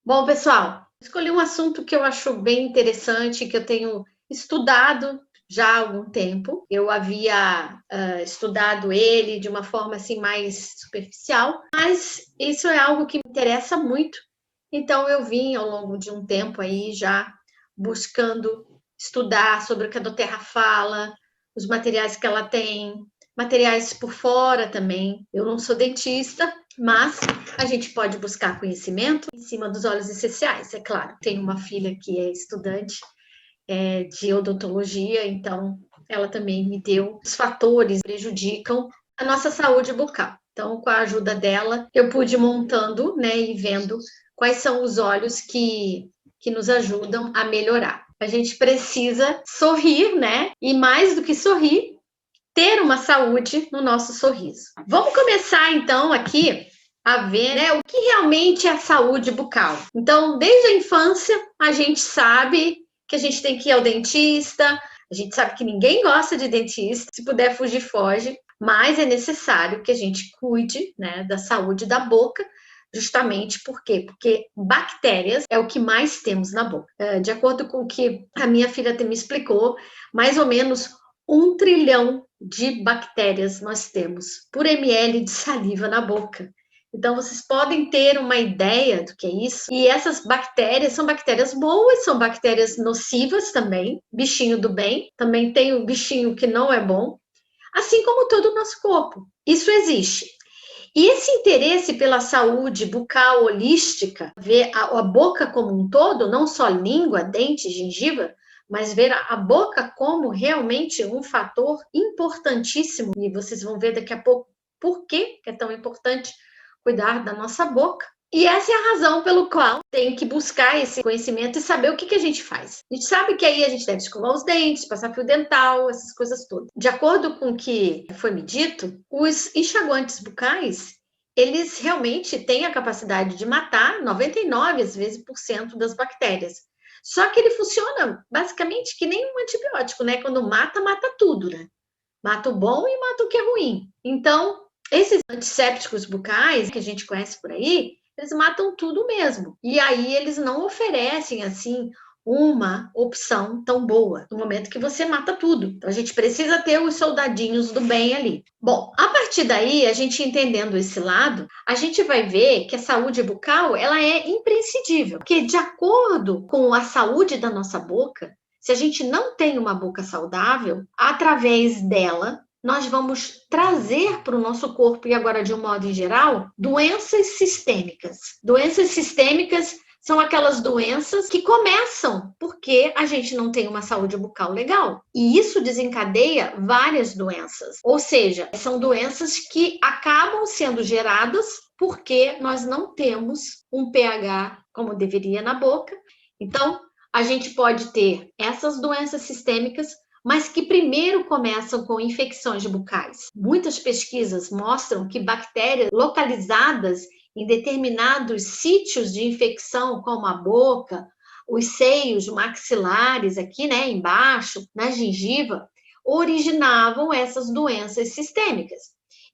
Bom, pessoal, escolhi um assunto que eu acho bem interessante, que eu tenho estudado já há algum tempo. Eu havia estudado ele de uma forma assim mais superficial, mas isso é algo que me interessa muito. Então eu vim ao longo de um tempo aí já buscando estudar sobre o que a Doterra fala, os materiais que ela tem, materiais por fora também. Eu não sou dentista, mas a gente pode buscar conhecimento em cima dos óleos essenciais, é claro. Tenho uma filha que é estudante de odontologia, então ela também me deu os fatores que prejudicam a nossa saúde bucal. Então, com a ajuda dela, eu pude ir montando, né, e vendo quais são os óleos que nos ajudam a melhorar. A gente precisa sorrir, né? E mais do que sorrir, ter uma saúde no nosso sorriso. Vamos começar então aqui a ver, né, o que realmente é a saúde bucal. Então, desde a infância, a gente sabe que a gente tem que ir ao dentista, a gente sabe que ninguém gosta de dentista, se puder fugir, foge, mas é necessário que a gente cuide, né, da saúde da boca, justamente por quê? Porque bactérias é o que mais temos na boca. De acordo com o que a minha filha me explicou, mais ou menos 1 trilhão de bactérias nós temos por ml de saliva na boca. Então, vocês podem ter uma ideia do que é isso. E essas bactérias são bactérias boas, são bactérias nocivas também, bichinho do bem. Também tem o bichinho que não é bom, assim como todo o nosso corpo. Isso existe. E esse interesse pela saúde bucal holística, ver a boca como um todo, não só língua, dente, gengiva, mas ver a boca como realmente um fator importantíssimo. E vocês vão ver daqui a pouco por que é tão importante cuidar da nossa boca. E essa é a razão pelo qual tem que buscar esse conhecimento e saber o que a gente faz. A gente sabe que aí a gente deve escovar os dentes, passar fio dental, essas coisas todas. De acordo com o que foi me dito, os enxaguantes bucais, eles realmente têm a capacidade de matar 99 às vezes por cento das bactérias. Só que ele funciona basicamente que nem um antibiótico, né? Quando mata, mata tudo, né? Mata o bom e mata o que é ruim. Então, esses antissépticos bucais que a gente conhece por aí, eles matam tudo mesmo. E aí eles não oferecem assim uma opção tão boa no momento que você mata tudo. Então a gente precisa ter os soldadinhos do bem ali. Bom, a partir daí, a gente entendendo esse lado, a gente vai ver que a saúde bucal, ela é imprescindível, porque de acordo com a saúde da nossa boca, se a gente não tem uma boca saudável, através dela nós vamos trazer para o nosso corpo, e agora de um modo em geral, doenças sistêmicas. Doenças sistêmicas são aquelas doenças que começam porque a gente não tem uma saúde bucal legal. E isso desencadeia várias doenças. Ou seja, são doenças que acabam sendo geradas porque nós não temos um pH como deveria na boca. Então, a gente pode ter essas doenças sistêmicas, mas que primeiro começam com infecções bucais. Muitas pesquisas mostram que bactérias localizadas em determinados sítios de infecção, como a boca, os seios maxilares aqui, né, embaixo, na gengiva, originavam essas doenças sistêmicas.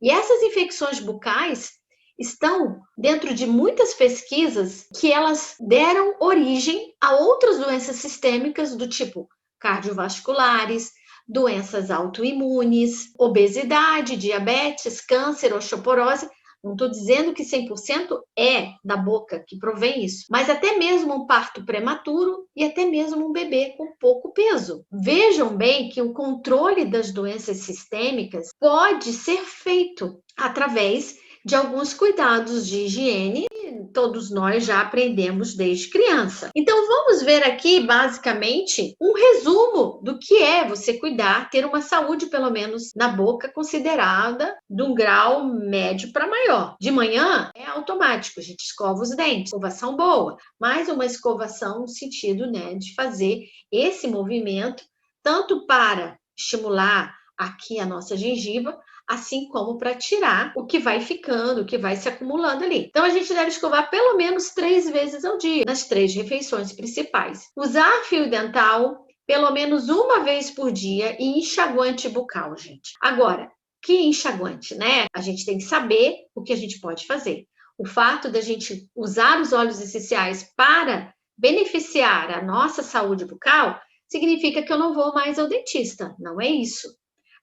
E essas infecções bucais estão dentro de muitas pesquisas que elas deram origem a outras doenças sistêmicas do tipo cardiovasculares, doenças autoimunes, obesidade, diabetes, câncer, osteoporose. Não estou dizendo que 100% é da boca que provém isso, mas até mesmo um parto prematuro e até mesmo um bebê com pouco peso. Vejam bem que o controle das doenças sistêmicas pode ser feito através de alguns cuidados de higiene que todos nós já aprendemos desde criança. Então, vamos ver aqui, basicamente, um resumo do que é você cuidar, ter uma saúde, pelo menos, na boca, considerada de um grau médio para maior. De manhã, é automático, a gente escova os dentes, escovação boa, mas uma escovação no sentido, né, de fazer esse movimento, tanto para estimular aqui a nossa gengiva, assim como para tirar o que vai ficando, o que vai se acumulando ali. Então, a gente deve escovar pelo menos 3 vezes ao dia, nas 3 refeições principais. Usar fio dental pelo menos uma vez por dia e enxaguante bucal, gente. Agora, que enxaguante, né? A gente tem que saber o que a gente pode fazer. o fato da gente usar os óleos essenciais para beneficiar a nossa saúde bucal, significa que eu não vou mais ao dentista. Não é isso.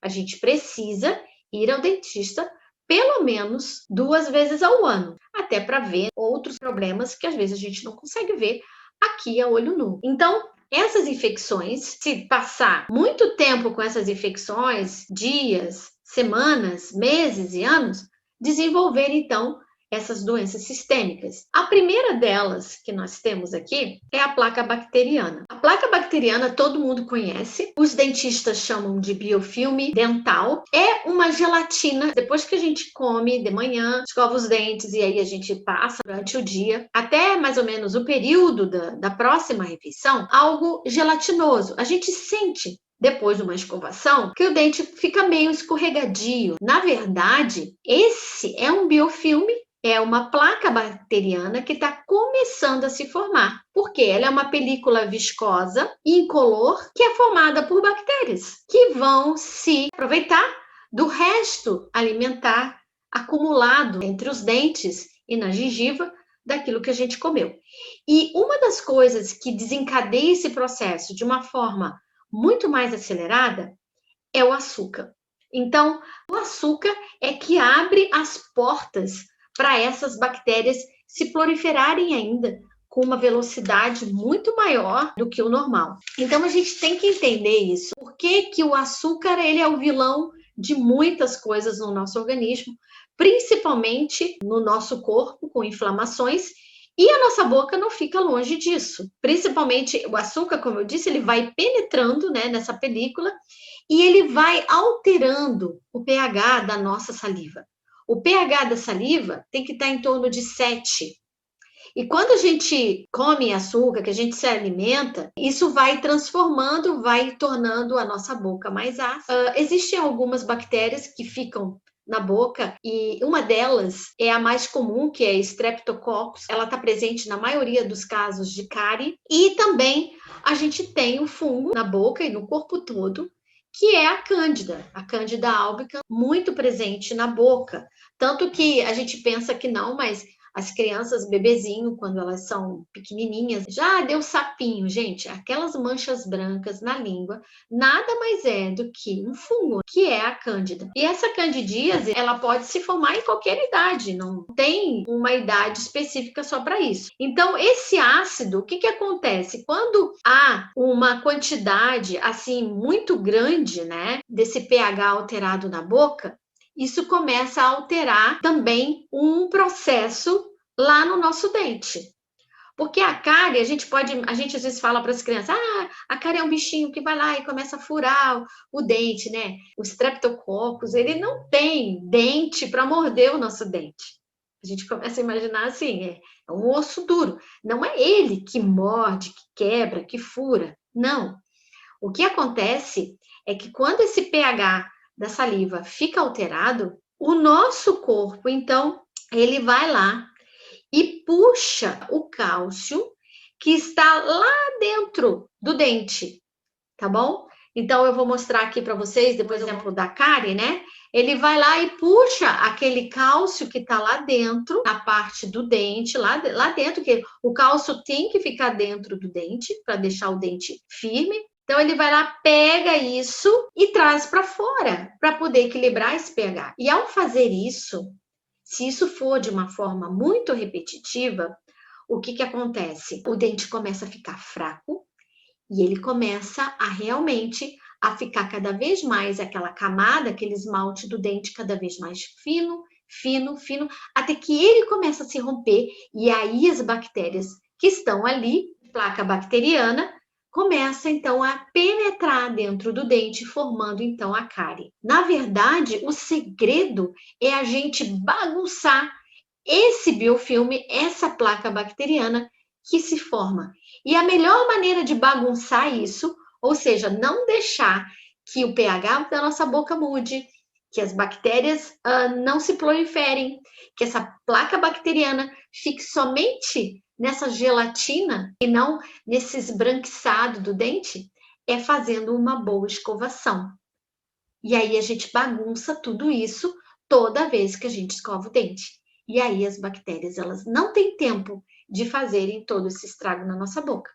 A gente precisa ir ao dentista pelo menos 2 vezes ao ano, até para ver outros problemas que às vezes a gente não consegue ver aqui a olho nu. Então, essas infecções, se passar muito tempo com essas infecções, dias, semanas, meses e anos, desenvolver então essas doenças sistêmicas. A primeira delas que nós temos aqui é a placa bacteriana. A placa bacteriana todo mundo conhece, os dentistas chamam de biofilme dental. É uma gelatina, depois que a gente come de manhã, escova os dentes e aí a gente passa durante o dia, até mais ou menos o período da próxima refeição, algo gelatinoso. A gente sente depois de uma escovação, que o dente fica meio escorregadio. Na verdade, esse é um biofilme, é uma placa bacteriana que está começando a se formar, porque ela é uma película viscosa, incolor, que é formada por bactérias, que vão se aproveitar do resto alimentar acumulado entre os dentes e na gengiva daquilo que a gente comeu. E uma das coisas que desencadeia esse processo de uma forma muito mais acelerada é o açúcar. Então, o açúcar é que abre as portas para essas bactérias se proliferarem ainda com uma velocidade muito maior do que o normal. Então, a gente tem que entender isso. Por que que o açúcar ele é o vilão de muitas coisas no nosso organismo, principalmente no nosso corpo, com inflamações, e a nossa boca não fica longe disso. Principalmente o açúcar, como eu disse, ele vai penetrando, né, nessa película e ele vai alterando o pH da nossa saliva. O pH da saliva tem que estar em torno de 7. E quando a gente come açúcar, que a gente se alimenta, isso vai transformando, vai tornando a nossa boca mais ácida. Existem algumas bactérias que ficam na boca e uma delas é a mais comum, que é Streptococcus. Ela está presente na maioria dos casos de cárie. E também a gente tem o fungo na boca e no corpo todo, que é a Candida albicans, muito presente na boca. Tanto que a gente pensa que não, mas as crianças, bebezinho, quando elas são pequenininhas, já deu sapinho, gente. Aquelas manchas brancas na língua, nada mais é do que um fungo, que é a cândida. E essa candidíase, ela pode se formar em qualquer idade, não tem uma idade específica só para isso. Então, esse ácido, o que que acontece? Quando há uma quantidade, assim, muito grande, né, desse pH alterado na boca, isso começa a alterar também um processo lá no nosso dente. Porque a cárie, a gente às vezes fala para as crianças, a cárie é um bichinho que vai lá e começa a furar o dente, né? O Streptococcus, ele não tem dente para morder o nosso dente. A gente começa a imaginar assim, é um osso duro. Não é ele que morde, que quebra, que fura. Não. O que acontece é que quando esse pH da saliva fica alterado, o nosso corpo, então, ele vai lá e puxa o cálcio que está lá dentro do dente, tá bom? Então, eu vou mostrar aqui para vocês, depois exemplo da cárie, né? Ele vai lá e puxa aquele cálcio que está lá dentro, na parte do dente, lá dentro, que o cálcio tem que ficar dentro do dente, para deixar o dente firme. Então, ele vai lá, pega isso e traz para fora, para poder equilibrar esse pH. E ao fazer isso, se isso for de uma forma muito repetitiva, o que que acontece? O dente começa a ficar fraco e ele começa a realmente a ficar cada vez mais aquela camada, aquele esmalte do dente cada vez mais fino, fino, fino, até que ele começa a se romper e aí as bactérias que estão ali, placa bacteriana, começa então a penetrar dentro do dente, formando então a cárie. Na verdade, o segredo é a gente bagunçar esse biofilme, essa placa bacteriana que se forma. E a melhor maneira de bagunçar isso, ou seja, não deixar que o pH da nossa boca mude, que as bactérias não se proliferem, que essa placa bacteriana fique somente nessa gelatina e não nesse esbranquiçado do dente, é fazendo uma boa escovação. E aí a gente bagunça tudo isso toda vez que a gente escova o dente. E aí as bactérias, elas não têm tempo de fazerem todo esse estrago na nossa boca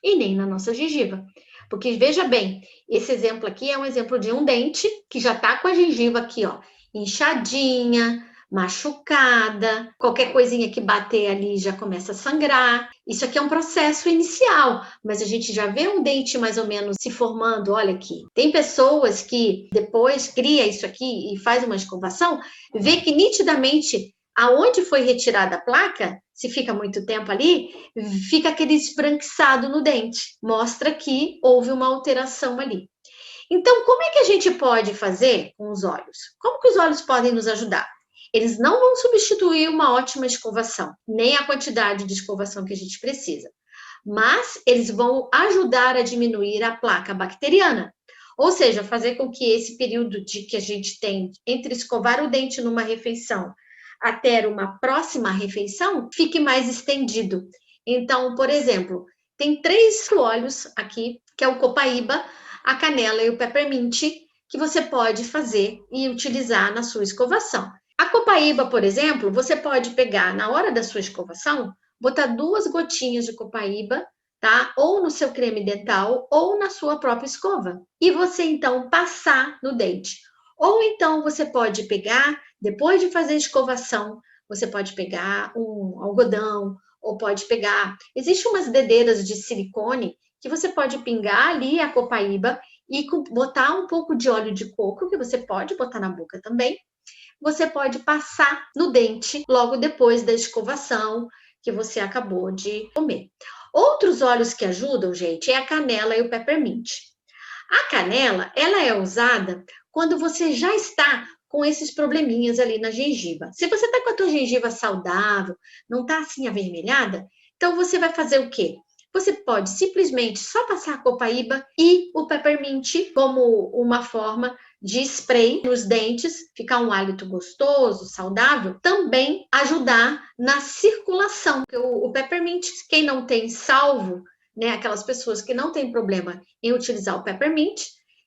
e nem na nossa gengiva. Porque, veja bem, esse exemplo aqui é um exemplo de um dente que já está com a gengiva aqui, ó, inchadinha, machucada, qualquer coisinha que bater ali já começa a sangrar. Isso aqui é um processo inicial, mas a gente já vê um dente mais ou menos se formando. Olha aqui, tem pessoas que depois cria isso aqui e faz uma escovação, vê que nitidamente aonde foi retirada a placa, se fica muito tempo ali, fica aquele esbranquiçado no dente, mostra que houve uma alteração ali. Então, como é que a gente pode fazer com os olhos? Como que os olhos podem nos ajudar? Eles não vão substituir uma ótima escovação, nem a quantidade de escovação que a gente precisa, mas eles vão ajudar a diminuir a placa bacteriana, ou seja, fazer com que esse período de que a gente tem entre escovar o dente numa refeição até uma próxima refeição fique mais estendido. Então, por exemplo, tem 3 óleos aqui, que é o copaíba, a canela e o peppermint, que você pode fazer e utilizar na sua escovação. A copaíba, por exemplo, você pode pegar na hora da sua escovação, botar 2 gotinhas de copaíba, tá? Ou no seu creme dental ou na sua própria escova. E você então passar no dente. Ou então você pode pegar, depois de fazer a escovação, você pode pegar um algodão, ou pode pegar. Existem umas dedeiras de silicone que você pode pingar ali a copaíba e botar um pouco de óleo de coco, que você pode botar na boca também. Você pode passar no dente logo depois da escovação que você acabou de comer. Outros óleos que ajudam, gente, é a canela e o peppermint. A canela, ela é usada quando você já está com esses probleminhas ali na gengiva. Se você está com a tua gengiva saudável, não está assim avermelhada, então você vai fazer o quê? Você pode simplesmente só passar a copaíba e o peppermint como uma forma de spray nos dentes, ficar um hálito gostoso, saudável, também ajudar na circulação. O peppermint, quem não tem salvo, né, aquelas pessoas que não têm problema em utilizar o peppermint,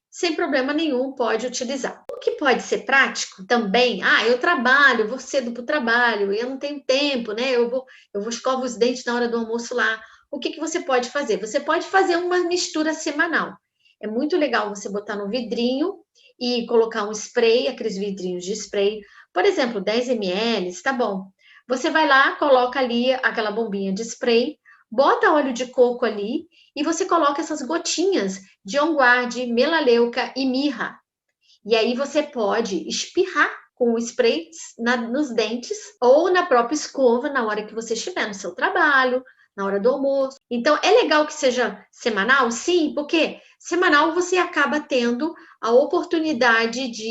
sem problema nenhum pode utilizar. O que pode ser prático também, eu trabalho, vou cedo para o trabalho, eu não tenho tempo, né? Eu vou escovar os dentes na hora do almoço lá. O que você pode fazer? Você pode fazer uma mistura semanal. É muito legal você botar no vidrinho e colocar um spray, aqueles vidrinhos de spray, por exemplo, 10 ml, tá bom. Você vai lá, coloca ali aquela bombinha de spray, bota óleo de coco ali e você coloca essas gotinhas de On Guard, melaleuca e mirra. E aí você pode espirrar com o spray nos dentes ou na própria escova na hora que você estiver no seu trabalho, na hora do almoço. Então, é legal que seja semanal? Sim, porque semanal você acaba tendo a oportunidade de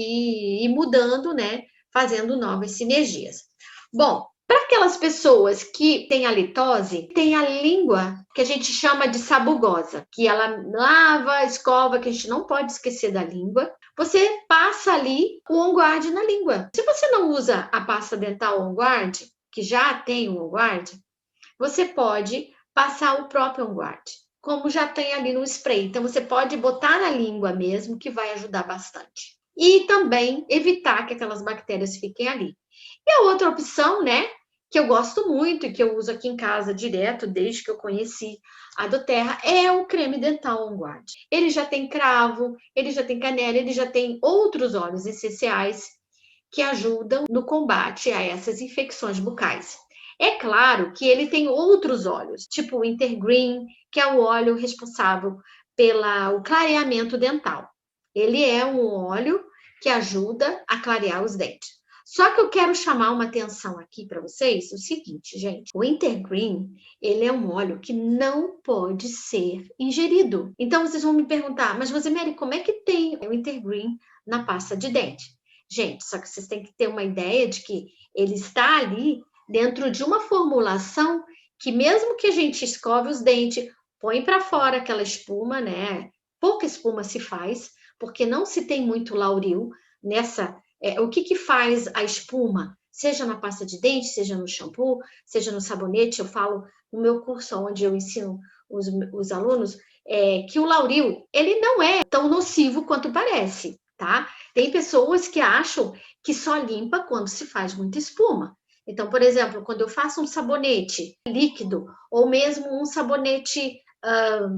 ir mudando, né? Fazendo novas sinergias. Bom, para aquelas pessoas que têm halitose, tem a língua que a gente chama de sabugosa, que ela lava, escova, que a gente não pode esquecer da língua. Você passa ali o On Guard na língua. Se você não usa a pasta dental On Guard, que já tem o On Guard, você pode passar o próprio On Guard, como já tem ali no spray. Então, você pode botar na língua mesmo, que vai ajudar bastante. E também evitar que aquelas bactérias fiquem ali. E a outra opção, né, que eu gosto muito e que eu uso aqui em casa direto, desde que eu conheci a doTERRA, é o creme dental On Guard. Ele já tem cravo, ele já tem canela, ele já tem outros óleos essenciais que ajudam no combate a essas infecções bucais. É claro que ele tem outros óleos, tipo o Intergreen, que é o óleo responsável pelo clareamento dental. Ele é um óleo que ajuda a clarear os dentes. Só que eu quero chamar uma atenção aqui para vocês, o seguinte, gente, o Intergreen, ele é um óleo que não pode ser ingerido. Então, vocês vão me perguntar, mas Rosemary, como é que tem o Intergreen na pasta de dente? Gente, só que vocês têm que ter uma ideia de que ele está ali dentro de uma formulação que mesmo que a gente escove os dentes, põe para fora aquela espuma, né? Pouca espuma se faz, porque não se tem muito lauril nessa... o que faz a espuma? Seja na pasta de dente, seja no shampoo, seja no sabonete. Eu falo no meu curso, onde eu ensino os alunos, que o lauril, ele não é tão nocivo quanto parece, tá? Tem pessoas que acham que só limpa quando se faz muita espuma. Então, por exemplo, quando eu faço um sabonete líquido, ou mesmo um sabonete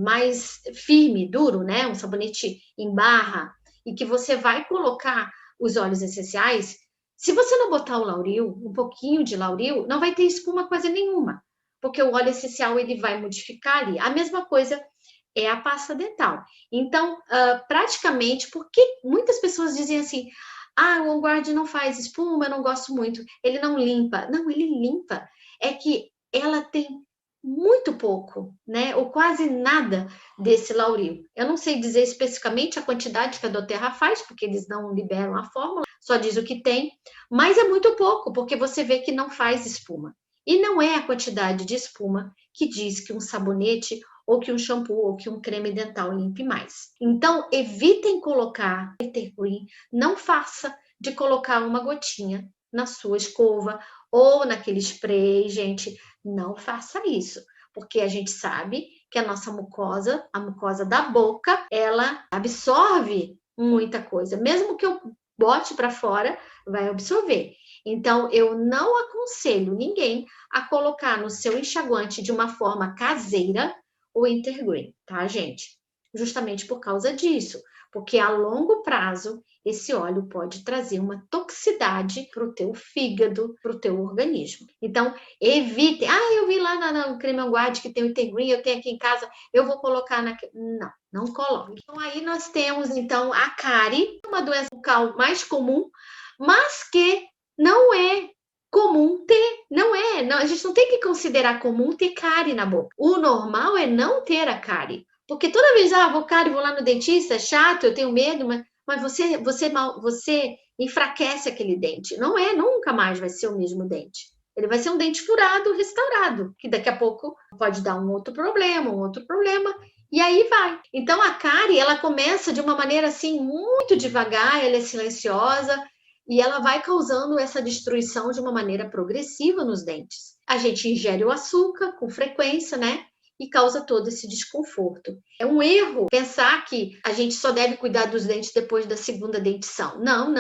mais firme, duro, né? Um sabonete em barra, e que você vai colocar os óleos essenciais, se você não botar o lauril, um pouquinho de lauril, não vai ter espuma quase nenhuma, porque o óleo essencial ele vai modificar ali. A mesma coisa é a pasta dental. Então, praticamente, porque muitas pessoas dizem assim, o On Guard não faz espuma, eu não gosto muito, ele não limpa. Não, ele limpa. É que ela tem muito pouco, né? Ou quase nada desse lauril. Eu não sei dizer especificamente a quantidade que a doTERRA faz, porque eles não liberam a fórmula, só diz o que tem, mas é muito pouco, porque você vê que não faz espuma. E não é a quantidade de espuma que diz que um sabonete ou que um shampoo ou que um creme dental limpe mais. Então, evitem colocar Green, não faça de colocar uma gotinha na sua escova ou naquele spray, gente, não faça isso, porque a gente sabe que a nossa mucosa, a mucosa da boca, ela absorve muita coisa, mesmo que eu bote para fora, vai absorver. Então, eu não aconselho ninguém a colocar no seu enxaguante de uma forma caseira o Intergreen, tá, gente? Justamente por causa disso, porque a longo prazo esse óleo pode trazer uma toxicidade para o teu fígado, para o teu organismo. Então, evite. Eu vi lá no Creme On Guard que tem o Intergreen, eu tenho aqui em casa, eu vou colocar na... Não coloque. Então, aí nós temos, então, a cárie, uma doença bucal mais comum, mas que não é comum ter, não, a gente não tem que considerar comum ter cárie na boca. O normal é não ter a cárie, porque toda vez, vou cárie, vou lá no dentista, é chato, eu tenho medo, mas você enfraquece aquele dente. Não nunca mais vai ser o mesmo dente. Ele vai ser um dente furado, restaurado, que daqui a pouco pode dar um outro problema, e aí vai. Então, a cárie, ela começa de uma maneira, assim, muito devagar, ela é silenciosa, e ela vai causando essa destruição de uma maneira progressiva nos dentes. A gente ingere o açúcar com frequência, né? E causa todo esse desconforto. É um erro pensar que a gente só deve cuidar dos dentes depois da segunda dentição. Não.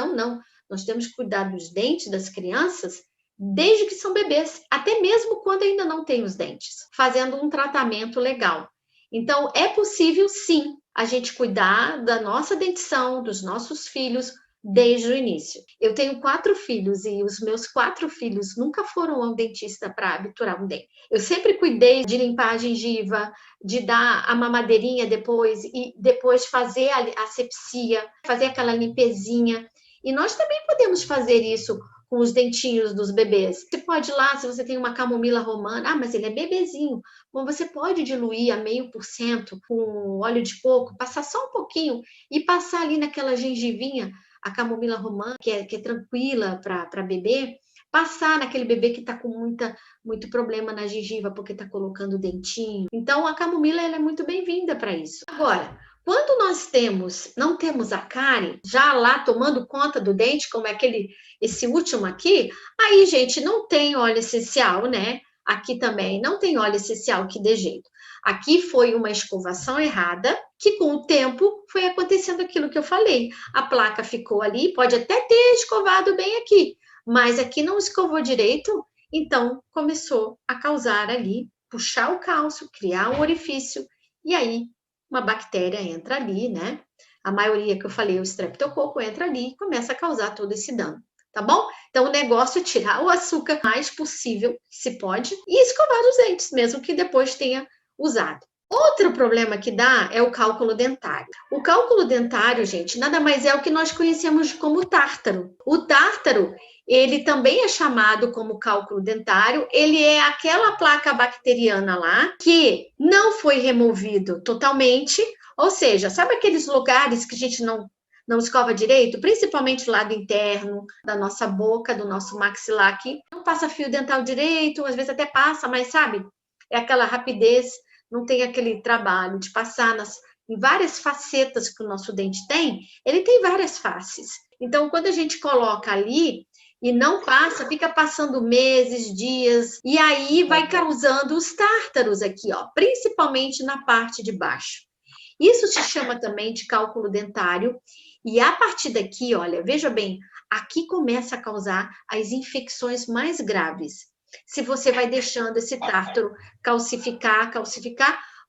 Nós temos que cuidar dos dentes das crianças desde que são bebês, até mesmo quando ainda não tem os dentes, fazendo um tratamento legal. Então, é possível, sim, a gente cuidar da nossa dentição, dos nossos filhos, desde o início. Eu tenho 4 filhos e os meus 4 filhos nunca foram ao dentista para obturar um dente. Eu sempre cuidei de limpar a gengiva, de dar a mamadeirinha depois e depois fazer a asepsia, fazer aquela limpezinha. E nós também podemos fazer isso com os dentinhos dos bebês. Você pode ir lá, se você tem uma camomila romana, mas ele é bebezinho. Bom, você pode diluir a 0,5% com óleo de coco, passar só um pouquinho e passar ali naquela gengivinha, a camomila romana, que é tranquila para bebê, passar naquele bebê que está com muito problema na gengiva porque está colocando o dentinho. Então, a camomila ela é muito bem-vinda para isso. Agora, quando nós não temos a cárie, já lá tomando conta do dente, como é esse último aqui, aí, gente, não tem óleo essencial, né? Aqui também não tem óleo essencial que dê jeito. Aqui foi uma escovação errada, que com o tempo foi acontecendo aquilo que eu falei. A placa ficou ali, pode até ter escovado bem aqui, mas aqui não escovou direito, então começou a causar ali, puxar o cálcio, criar um orifício, e aí uma bactéria entra ali, né? A maioria que eu falei, o streptococo entra ali e começa a causar todo esse dano. Tá bom? Então, o negócio é tirar o açúcar mais possível, se pode, e escovar os dentes, mesmo que depois tenha usado. Outro problema que dá é o cálculo dentário. O cálculo dentário, gente, nada mais é o que nós conhecemos como tártaro. O tártaro, ele também é chamado como cálculo dentário, ele é aquela placa bacteriana lá que não foi removido totalmente, ou seja, sabe aqueles lugares que a gente não escova direito, principalmente o lado interno da nossa boca, do nosso maxilar aqui, não passa fio dental direito, às vezes até passa, mas sabe, é aquela rapidez, não tem aquele trabalho de passar em várias facetas que o nosso dente tem, ele tem várias faces. Então, quando a gente coloca ali e não passa, fica passando meses, dias, e aí vai causando os tártaros aqui, ó, principalmente na parte de baixo. Isso se chama também de cálculo dentário, E a partir daqui, olha, veja bem, aqui começa a causar as infecções mais graves. Se você vai deixando esse tártaro calcificar,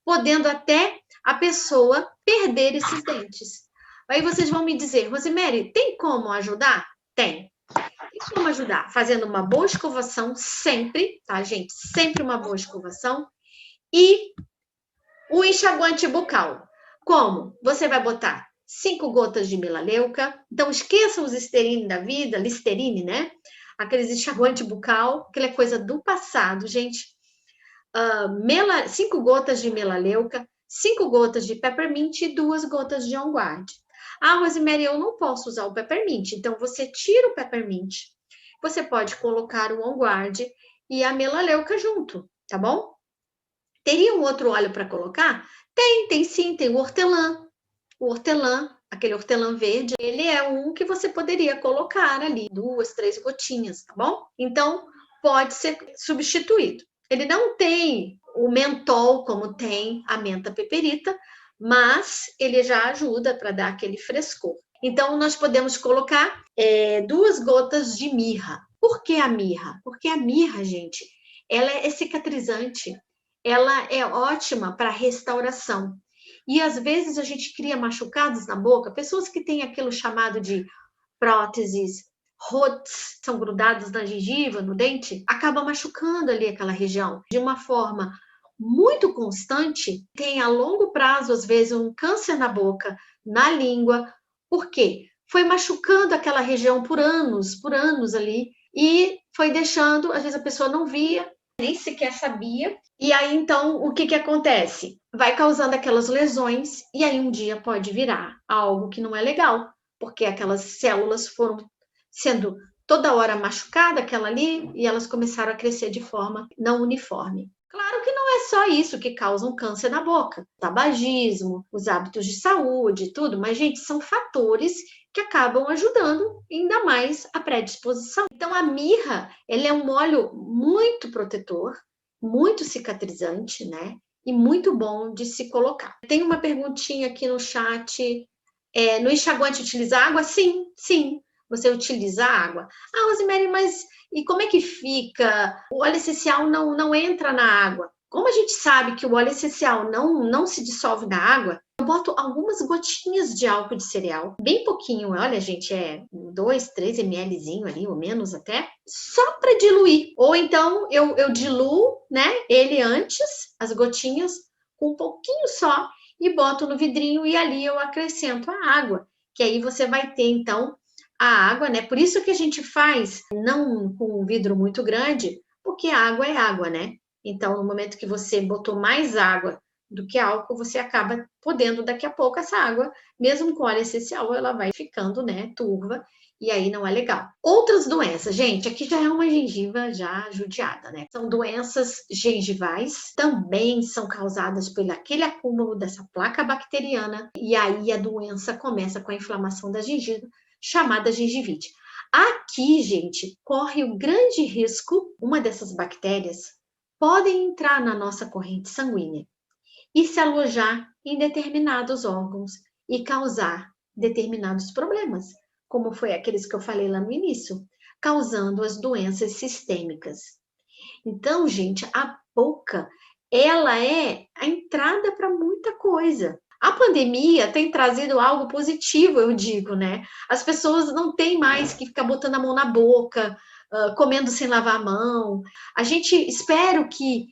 podendo até a pessoa perder esses dentes. Aí vocês vão me dizer, Rosemary, tem como ajudar? Tem. Tem como ajudar? Fazendo uma boa escovação sempre, tá, gente? Sempre uma boa escovação. E o enxaguante bucal. Como? Você vai botar 5 gotas de melaleuca. Então, esqueçam os Listerine da vida, Listerine, né? Aqueles enxaguante bucal, aquela é coisa do passado, gente. 5 gotas de melaleuca, 5 gotas de peppermint e 2 gotas de On Guard. Ah, Rosemary, eu não posso usar o peppermint. Então, você tira o peppermint. Você pode colocar o On Guard e a melaleuca junto, tá bom? Teria um outro óleo para colocar? Tem sim, tem o hortelã. O hortelã, aquele hortelã verde, ele é um que você poderia colocar ali, 2, 3 gotinhas, tá bom? Então, pode ser substituído. Ele não tem o mentol como tem a menta peperita, mas ele já ajuda para dar aquele frescor. Então, nós podemos colocar 2 gotas de mirra. Por que a mirra? Porque a mirra, gente, ela é cicatrizante, ela é ótima para restauração. E às vezes a gente cria machucados na boca, pessoas que têm aquilo chamado de próteses, rotes, são grudados na gengiva, no dente, acaba machucando ali aquela região de uma forma muito constante, tem a longo prazo, às vezes, um câncer na boca, na língua. Por quê? Foi machucando aquela região por anos ali, e foi deixando, às vezes a pessoa não via, nem sequer sabia. E aí, então, o que acontece? Vai causando aquelas lesões, e aí um dia pode virar algo que não é legal, porque aquelas células foram sendo toda hora machucadas, aquela ali, e elas começaram a crescer de forma não uniforme. Claro que não é só isso que causa um câncer na boca. Tabagismo, os hábitos de saúde, tudo, mas, gente, são fatores que acabam ajudando ainda mais a predisposição. Então, a mirra, ele é um óleo muito protetor, muito cicatrizante, né? E muito bom de se colocar. Tem uma perguntinha aqui no chat. No enxaguante utiliza água? Sim, sim. Você utiliza água. Ah, Rosemary, mas e como é que fica? O óleo essencial não entra na água. Como a gente sabe que o óleo essencial não se dissolve na água, eu boto algumas gotinhas de álcool de cereal, bem pouquinho, olha, gente, 2, 3 mlzinho ali, ou menos até, só para diluir. Ou então eu diluo, né, ele antes, as gotinhas, com um pouquinho só, e boto no vidrinho e ali eu acrescento a água, que aí você vai ter, então, a água, né? Por isso que a gente faz não com um vidro muito grande, porque a água é água, né? Então, no momento que você botou mais água do que álcool, você acaba podendo, daqui a pouco, essa água, mesmo com óleo essencial, ela vai ficando, né, turva, e aí não é legal. Outras doenças, gente, aqui já é uma gengiva já judiada, né? São doenças gengivais, também são causadas pelo aquele acúmulo dessa placa bacteriana, e aí a doença começa com a inflamação da gengiva, chamada gengivite. Aqui, gente, corre o grande risco, uma dessas bactérias podem entrar na nossa corrente sanguínea e se alojar em determinados órgãos e causar determinados problemas, como foi aqueles que eu falei lá no início, causando as doenças sistêmicas. Então, gente, a boca, ela é a entrada para muita coisa. A pandemia tem trazido algo positivo, eu digo, né? As pessoas não têm mais que ficar botando a mão na boca, comendo sem lavar a mão. A gente espera que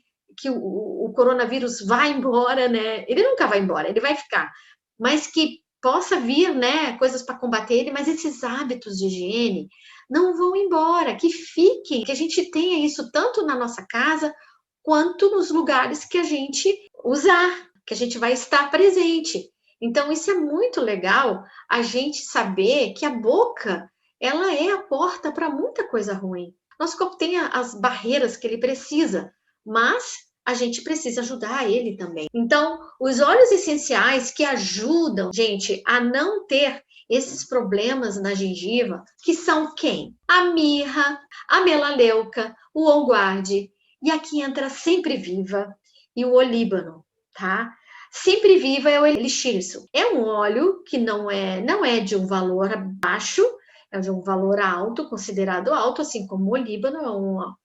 o coronavírus vá embora, né? Ele nunca vai embora, ele vai ficar. Mas que possa vir, né, coisas para combater ele, mas esses hábitos de higiene não vão embora, que fiquem, que a gente tenha isso tanto na nossa casa, quanto nos lugares que a gente usar, que a gente vai estar presente. Então, isso é muito legal, a gente saber que a boca, ela é a porta para muita coisa ruim. Nosso corpo tem as barreiras que ele precisa, mas a gente precisa ajudar ele também. Então, os óleos essenciais que ajudam, gente, a não ter esses problemas na gengiva, que são quem? A mirra, a melaleuca, o On Guard, e aqui entra Sempre Viva e o olíbano, tá? Sempre Viva é o elixir. É um óleo que não é de um valor baixo, é de um valor alto, considerado alto, assim como o olíbano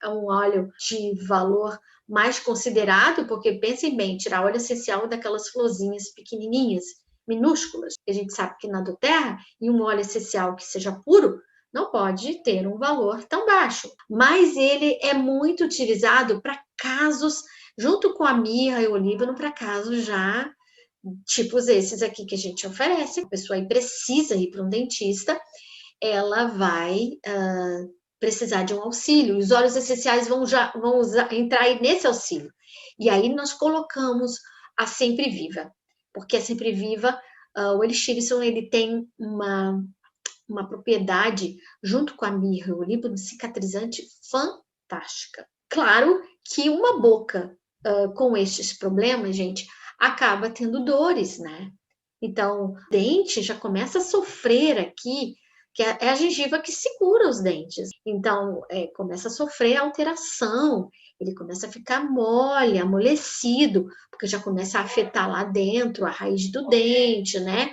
é um óleo de valor mais considerado, porque pensem bem, tirar óleo essencial daquelas florzinhas pequenininhas, minúsculas, que a gente sabe que na do terra, e um óleo essencial que seja puro, não pode ter um valor tão baixo. Mas ele é muito utilizado para casos, junto com a mirra e o olíbano, para casos já tipos esses aqui que a gente oferece. A pessoa aí precisa ir para um dentista, ela vai precisar de um auxílio. Os óleos essenciais vão entrar aí nesse auxílio. E aí nós colocamos a Sempre Viva, porque a Sempre Viva, o Elixir, ele tem uma propriedade, junto com a mirra e o olíbano, cicatrizante fantástica. Claro que uma boca com estes problemas, gente, acaba tendo dores, né? Então, o dente já começa a sofrer aqui, que é a gengiva que segura os dentes. Então, começa a sofrer alteração, ele começa a ficar mole, amolecido, porque já começa a afetar lá dentro a raiz do dente, né?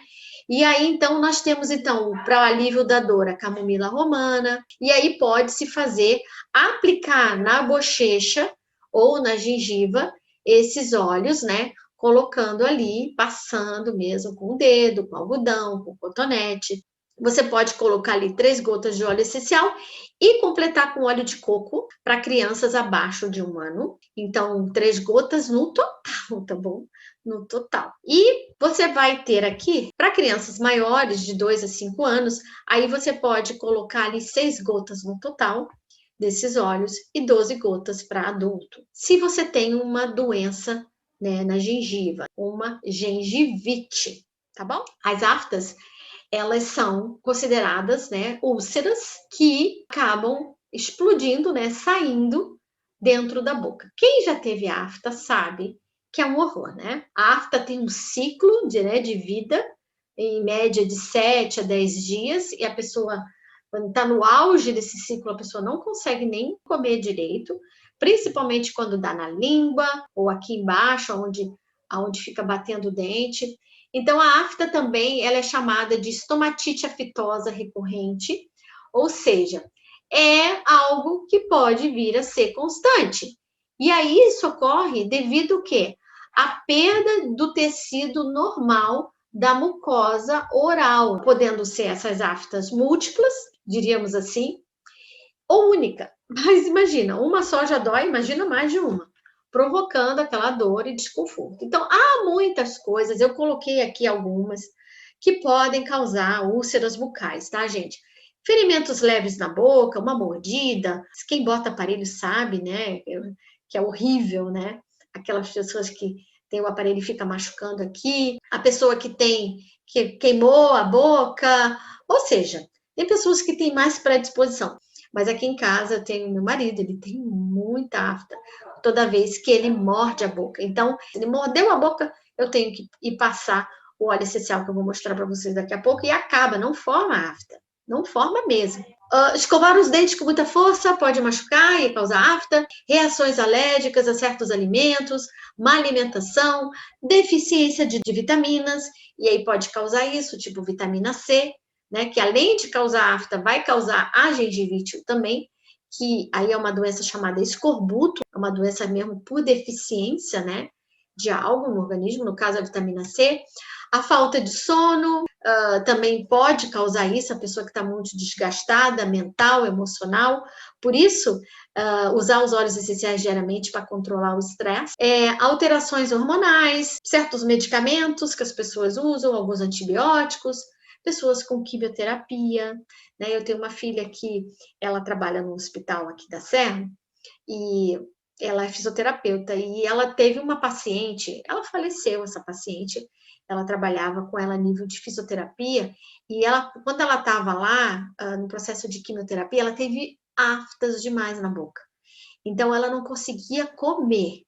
E aí, então, nós temos, então, para o alívio da dor, a camomila romana, e aí pode-se fazer, aplicar na bochecha ou na gengiva esses óleos, né? Colocando ali, passando mesmo com o dedo, com algodão, com cotonete. Você pode colocar ali 3 gotas de óleo essencial e completar com óleo de coco para crianças abaixo de 1 ano. Então, 3 gotas no total, tá bom? No total. E você vai ter aqui, para crianças maiores, de 2 a 5 anos, aí você pode colocar ali 6 gotas no total desses óleos e 12 gotas para adulto. Se você tem uma doença, né, na gengiva, uma gengivite, tá bom? As aftas, elas são consideradas, né, úlceras que acabam explodindo, né, saindo dentro da boca. Quem já teve afta sabe que é um horror, né? A afta tem um ciclo de vida, em média de 7 a 10 dias, e a pessoa, quando está no auge desse ciclo, a pessoa não consegue nem comer direito, principalmente quando dá na língua, ou aqui embaixo, onde fica batendo o dente. Então, a afta também ela é chamada de estomatite aftosa recorrente, ou seja, é algo que pode vir a ser constante. E aí isso ocorre devido ao quê? A perda do tecido normal da mucosa oral, podendo ser essas aftas múltiplas, diríamos assim, ou única. Mas imagina, uma só já dói, imagina mais de uma, provocando aquela dor e desconforto. Então, há muitas coisas, eu coloquei aqui algumas, que podem causar úlceras bucais, tá, gente? Ferimentos leves na boca, uma mordida, quem bota aparelho sabe, né, que é horrível, né? Aquelas pessoas que tem o aparelho e fica machucando aqui, a pessoa que queimou a boca, ou seja, tem pessoas que têm mais predisposição. Mas aqui em casa eu tenho meu marido, ele tem muita afta toda vez que ele morde a boca. Então, se ele mordeu a boca, eu tenho que ir passar o óleo essencial que eu vou mostrar para vocês daqui a pouco e acaba, não forma afta, não forma mesmo. Escovar os dentes com muita força pode machucar e causar afta, reações alérgicas a certos alimentos, má alimentação, deficiência de vitaminas, e aí pode causar isso, tipo vitamina C, né, que além de causar afta, vai causar a gengivite também, que aí é uma doença chamada escorbuto, é uma doença mesmo por deficiência, né, de algo no organismo, no caso a vitamina C. A falta de sono também pode causar isso, a pessoa que está muito desgastada, mental, emocional. Por isso, usar os óleos essenciais diariamente para controlar o estresse. Alterações hormonais, certos medicamentos que as pessoas usam, alguns antibióticos, pessoas com quimioterapia, né? Eu tenho uma filha que ela trabalha no hospital aqui da Serra e ela é fisioterapeuta e ela teve uma paciente, ela faleceu, essa paciente, ela trabalhava com ela a nível de fisioterapia e ela, quando ela estava lá no processo de quimioterapia, ela teve aftas demais na boca. Então ela não conseguia comer.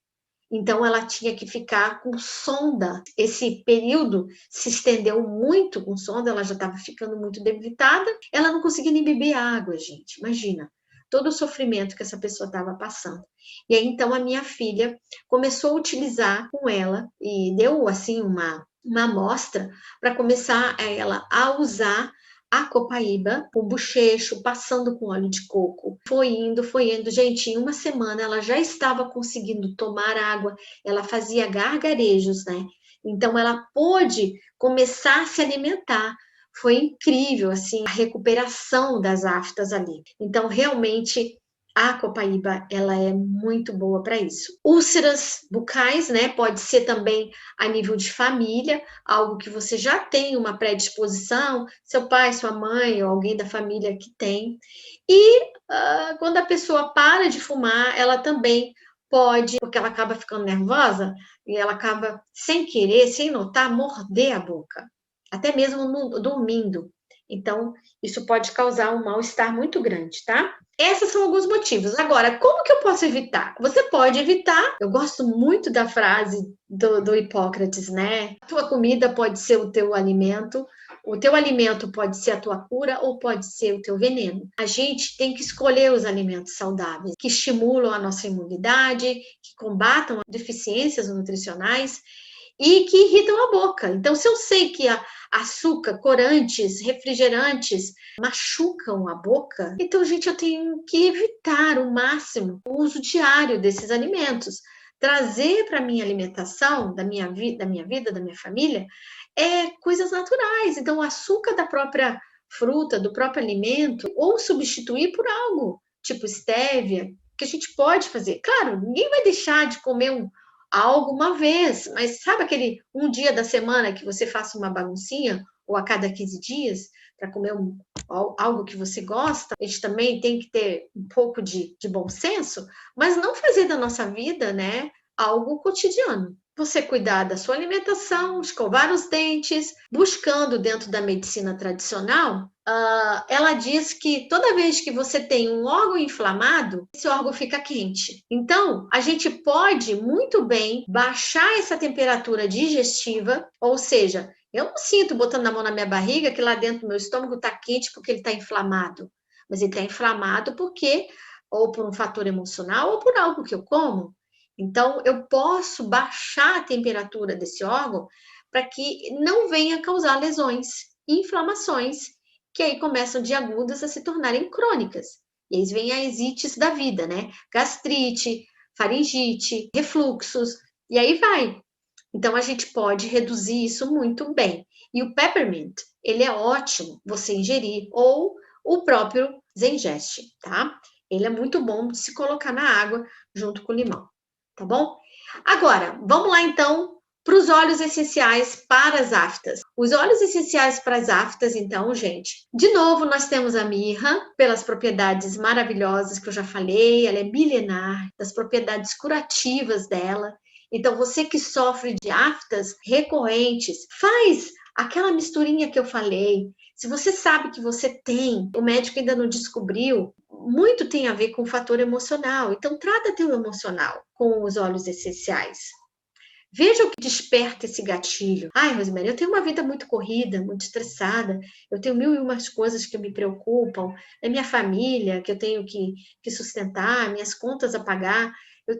Então, ela tinha que ficar com sonda. Esse período se estendeu muito com sonda, ela já estava ficando muito debilitada. Ela não conseguia nem beber água, gente. Imagina. todo o sofrimento que essa pessoa estava passando. E aí, então, a minha filha começou a utilizar com ela e deu, assim, uma amostra para começar ela a usar a copaíba, o bochecho, passando com óleo de coco. Foi indo. Gente, em uma semana ela já estava conseguindo tomar água, ela fazia gargarejos, né? Então ela pôde começar a se alimentar. Foi incrível, assim, a recuperação das aftas ali. Então, realmente, a copaíba, ela é muito boa para isso. Úlceras bucais, né? Pode ser também a nível de família, algo que você já tem uma predisposição, seu pai, sua mãe ou alguém da família que tem. E quando a pessoa para de fumar, ela também pode, porque ela acaba ficando nervosa e ela acaba, sem querer, sem notar, morder a boca, até mesmo dormindo. Então, isso pode causar um mal-estar muito grande, tá? Esses são alguns motivos. Agora, como que eu posso evitar? Você pode evitar. Eu gosto muito da frase do Hipócrates, né? A tua comida pode ser o teu alimento pode ser a tua cura ou pode ser o teu veneno. A gente tem que escolher os alimentos saudáveis, que estimulam a nossa imunidade, que combatam as deficiências nutricionais e que irritam a boca. Então, se eu sei que açúcar, corantes, refrigerantes machucam a boca, então, gente, eu tenho que evitar o máximo o uso diário desses alimentos. Trazer para a minha alimentação, da minha vida, da minha família, coisas naturais. Então, o açúcar da própria fruta, do próprio alimento, ou substituir por algo, tipo stevia, que a gente pode fazer. Claro, ninguém vai deixar de comer algo uma vez, mas sabe aquele um dia da semana que você faça uma baguncinha, ou a cada 15 dias, para comer algo que você gosta? A gente também tem que ter um pouco de bom senso, mas não fazer da nossa vida, né, algo cotidiano. Você cuidar da sua alimentação, escovar os dentes, buscando dentro da medicina tradicional, ela diz que toda vez que você tem um órgão inflamado, esse órgão fica quente. Então, a gente pode muito bem baixar essa temperatura digestiva, ou seja, eu não sinto botando a mão na minha barriga que lá dentro do meu estômago está quente porque ele está inflamado, mas ele está inflamado porque ou por um fator emocional ou por algo que eu como. Então, eu posso baixar a temperatura desse órgão para que não venha causar lesões e inflamações, que aí começam de agudas a se tornarem crônicas. E aí vem as ites da vida, né? Gastrite, faringite, refluxos, e aí vai. Então, a gente pode reduzir isso muito bem. E o peppermint, ele é ótimo você ingerir, ou o próprio Zengeste, tá? Ele é muito bom de se colocar na água junto com o limão. Tá bom? Agora, vamos lá então para os óleos essenciais para as aftas. Os óleos essenciais para as aftas, então, gente, de novo nós temos a mirra, pelas propriedades maravilhosas que eu já falei, ela é milenar, das propriedades curativas dela. Então, você que sofre de aftas recorrentes, faz aquela misturinha que eu falei. Se você sabe que você tem, o médico ainda não descobriu, muito tem a ver com o fator emocional. Então, trata teu emocional com os óleos essenciais. Veja o que desperta esse gatilho. Ai, Rosemary, eu tenho uma vida muito corrida, muito estressada, eu tenho mil e umas coisas que me preocupam, é minha família que eu tenho que sustentar, minhas contas a pagar.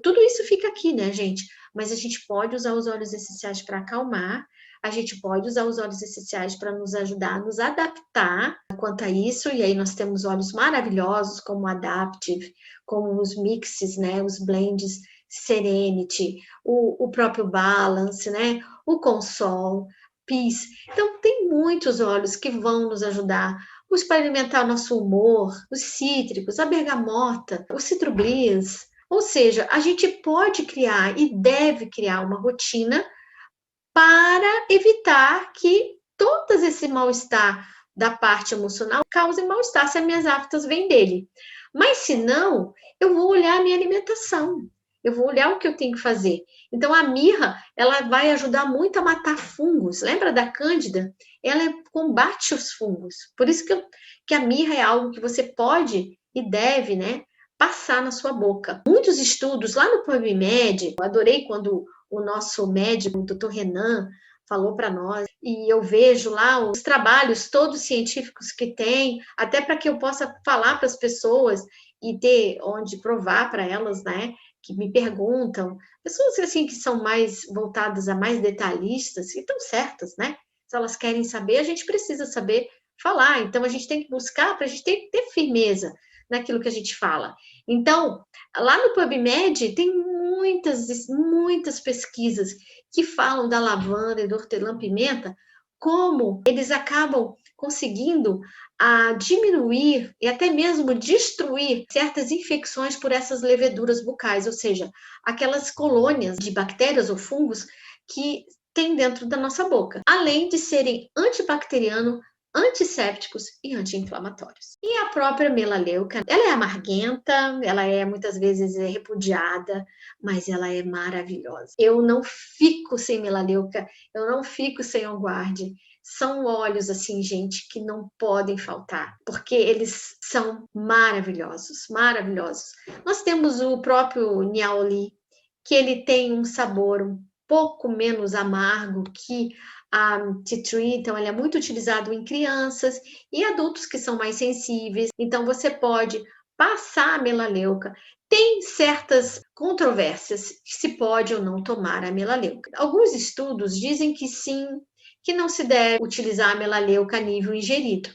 Tudo isso fica aqui, né, gente? Mas a gente pode usar os óleos essenciais para acalmar, a gente pode usar os óleos essenciais para nos ajudar a nos adaptar quanto a isso, e aí nós temos óleos maravilhosos como o Adaptive, como os mixes, né, os blends Serenity, o próprio Balance, né, o Consol, Peace. Então, tem muitos óleos que vão nos ajudar para alimentar o nosso humor, os cítricos, a bergamota, o Citrubliss. Ou seja, a gente pode criar e deve criar uma rotina para evitar que todo esse mal-estar da parte emocional cause mal-estar se as minhas aftas vêm dele. Mas se não, eu vou olhar a minha alimentação, eu vou olhar o que eu tenho que fazer. Então, a mirra, ela vai ajudar muito a matar fungos. Lembra da cândida? Ela combate os fungos. Por isso que a mirra é algo que você pode e deve, né, passar na sua boca. Muitos estudos lá no PubMed, eu adorei quando o nosso médico, o Dr. Renan, falou para nós, e eu vejo lá os trabalhos todos científicos que tem, até para que eu possa falar para as pessoas e ter onde provar para elas, né? Que me perguntam, pessoas assim que são mais voltadas a mais detalhistas, e estão certas, né? Se elas querem saber, a gente precisa saber falar. Então, a gente tem que buscar, para a gente ter firmeza naquilo que a gente fala. Então, lá no PubMed tem muitas pesquisas que falam da lavanda e do hortelã-pimenta, como eles acabam conseguindo diminuir e até mesmo destruir certas infecções por essas leveduras bucais, ou seja, aquelas colônias de bactérias ou fungos que tem dentro da nossa boca, além de serem antibacteriano, antissépticos e anti-inflamatórios. E a própria melaleuca, ela é amarguenta, ela é muitas vezes repudiada, mas ela é maravilhosa. Eu não fico sem melaleuca, eu não fico sem On Guard. São óleos assim, gente, que não podem faltar, porque eles são maravilhosos, maravilhosos. Nós temos o próprio Niaoli, que ele tem um sabor um pouco menos amargo que a tea tree, então ele é muito utilizado em crianças e adultos que são mais sensíveis. Então você pode passar a melaleuca. Tem certas controvérsias se pode ou não tomar a melaleuca. Alguns estudos dizem que sim, que não se deve utilizar a melaleuca a nível ingerido.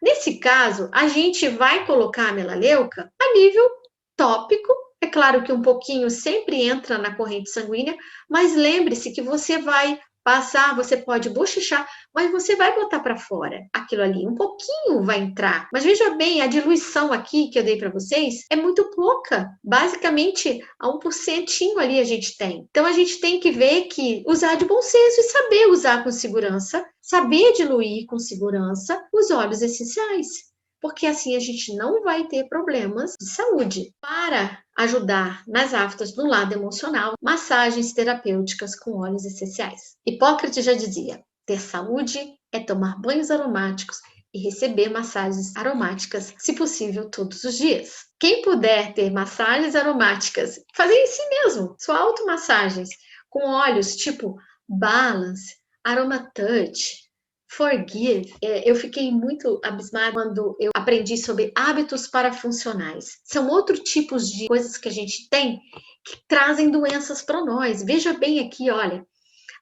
Nesse caso, a gente vai colocar a melaleuca a nível tópico. É claro que um pouquinho sempre entra na corrente sanguínea, mas lembre-se que você vai passar, você pode bochechar, mas você vai botar para fora aquilo ali. Um pouquinho vai entrar. Mas veja bem, a diluição aqui que eu dei para vocês é muito pouca. Basicamente, a 1% ali a gente tem. Então, a gente tem que ver que usar de bom senso e saber usar com segurança, saber diluir com segurança os óleos essenciais, porque assim a gente não vai ter problemas de saúde. Para ajudar nas aftas no lado emocional, massagens terapêuticas com óleos essenciais. Hipócrates já dizia: ter saúde é tomar banhos aromáticos e receber massagens aromáticas, se possível, todos os dias. Quem puder ter massagens aromáticas, fazer em si mesmo, sua automassagens, com óleos tipo Balance, Aroma Touch, Forgive. Eu fiquei muito abismada quando eu aprendi sobre hábitos parafuncionais. São outros tipos de coisas que a gente tem que trazem doenças para nós. Veja bem aqui, olha.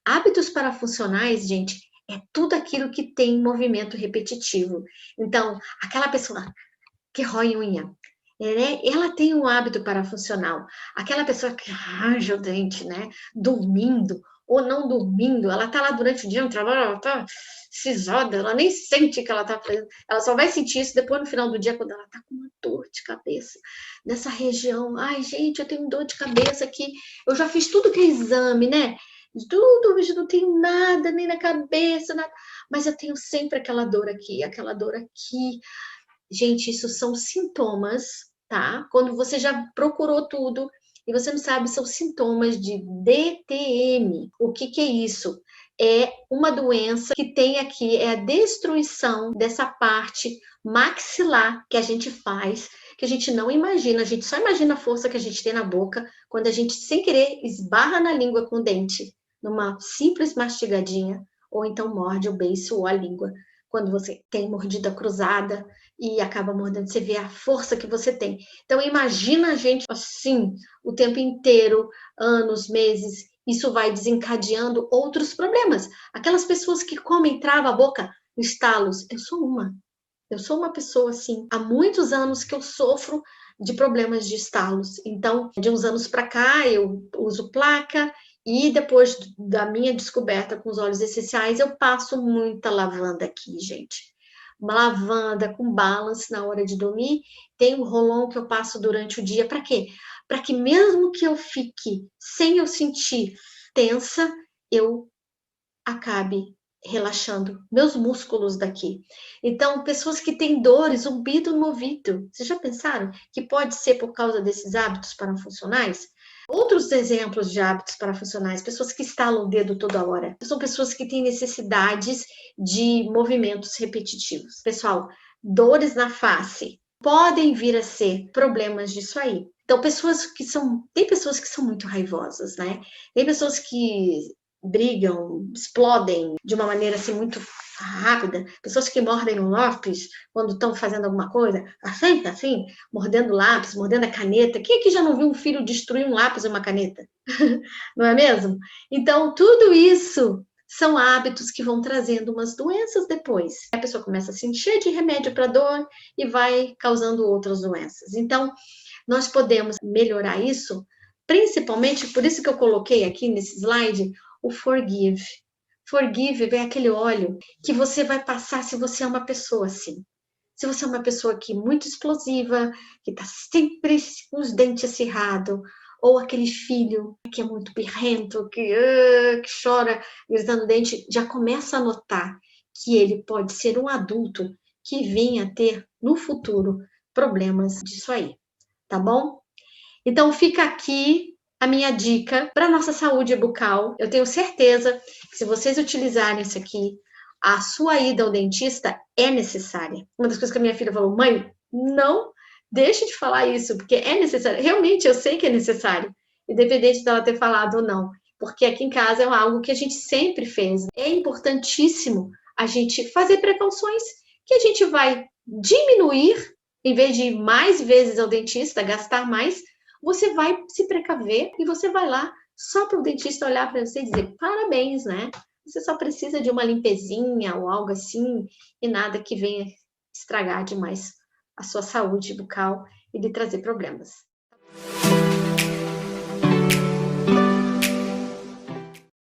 Hábitos parafuncionais, gente, é tudo aquilo que tem movimento repetitivo. Então, aquela pessoa que rói unha, né? Ela tem um hábito parafuncional. Aquela pessoa que arranja o dente, né? Dormindo ou não dormindo, ela tá lá durante o dia no trabalho, ela tá cisada, ela nem sente que ela tá fazendo, ela só vai sentir isso depois no final do dia, quando ela tá com uma dor de cabeça nessa região. Ai, gente, eu tenho dor de cabeça aqui, eu já fiz tudo que é exame, né? Tudo, eu não tenho nada, nem na cabeça, nada, mas eu tenho sempre aquela dor aqui, aquela dor aqui. Gente, isso são sintomas, tá? Quando você já procurou tudo e você não sabe, são sintomas de DTM. O que que é isso? É uma doença que tem aqui, é a destruição dessa parte maxilar que a gente faz, que a gente não imagina. A gente só imagina a força que a gente tem na boca quando a gente, sem querer, esbarra na língua com o dente, numa simples mastigadinha, ou então morde o beiço ou a língua. Quando você tem mordida cruzada e acaba mordendo, você vê a força que você tem. Então, imagina a gente assim, o tempo inteiro, anos, meses, isso vai desencadeando outros problemas. Aquelas pessoas que comem, trava a boca, estalos, eu sou uma pessoa assim, há muitos anos que eu sofro de problemas de estalos. Então, de uns anos para cá, eu uso placa e depois da minha descoberta com os óleos essenciais, eu passo muita lavanda aqui, gente. Uma lavanda com balance na hora de dormir. Tem um rolon que eu passo durante o dia. Para quê? Para que mesmo que eu fique sem eu sentir tensa, eu acabe relaxando meus músculos daqui. Então, pessoas que têm dores, zumbido no ouvido, vocês já pensaram que pode ser por causa desses hábitos parafuncionais? Outros exemplos de hábitos parafuncionais, pessoas que estalam o dedo toda hora, são pessoas que têm necessidades de movimentos repetitivos. Pessoal, dores na face podem vir a ser problemas disso aí. Então, tem pessoas que são muito raivosas, né? Tem pessoas que brigam, explodem de uma maneira assim muito rápida, pessoas que mordem o lápis quando estão fazendo alguma coisa, assim, mordendo o lápis, mordendo a caneta. Quem aqui já não viu um filho destruir um lápis e uma caneta? Não é mesmo? Então, tudo isso são hábitos que vão trazendo umas doenças depois. A pessoa começa a se encher de remédio para dor e vai causando outras doenças. Então, nós podemos melhorar isso, principalmente, por isso que eu coloquei aqui nesse slide, o forgive. Forgive é aquele óleo que você vai passar se você é uma pessoa assim. Se você é uma pessoa que muito explosiva, que está sempre com os dentes acirrados, ou aquele filho que é muito birrento, que chora gritando dente, já começa a notar que ele pode ser um adulto que venha a ter no futuro problemas disso aí, tá bom? Então fica aqui a minha dica para nossa saúde bucal. Eu tenho certeza que se vocês utilizarem isso aqui, a sua ida ao dentista é necessária. Uma das coisas que a minha filha falou, mãe, não deixe de falar isso, porque é necessário. Realmente, eu sei que é necessário, independente dela ter falado ou não, porque aqui em casa é algo que a gente sempre fez. É importantíssimo a gente fazer precauções que a gente vai diminuir, em vez de ir mais vezes ao dentista, gastar mais, você vai se precaver e você vai lá só para o dentista olhar para você e dizer parabéns, né? Você só precisa de uma limpezinha ou algo assim e nada que venha estragar demais a sua saúde bucal e lhe trazer problemas.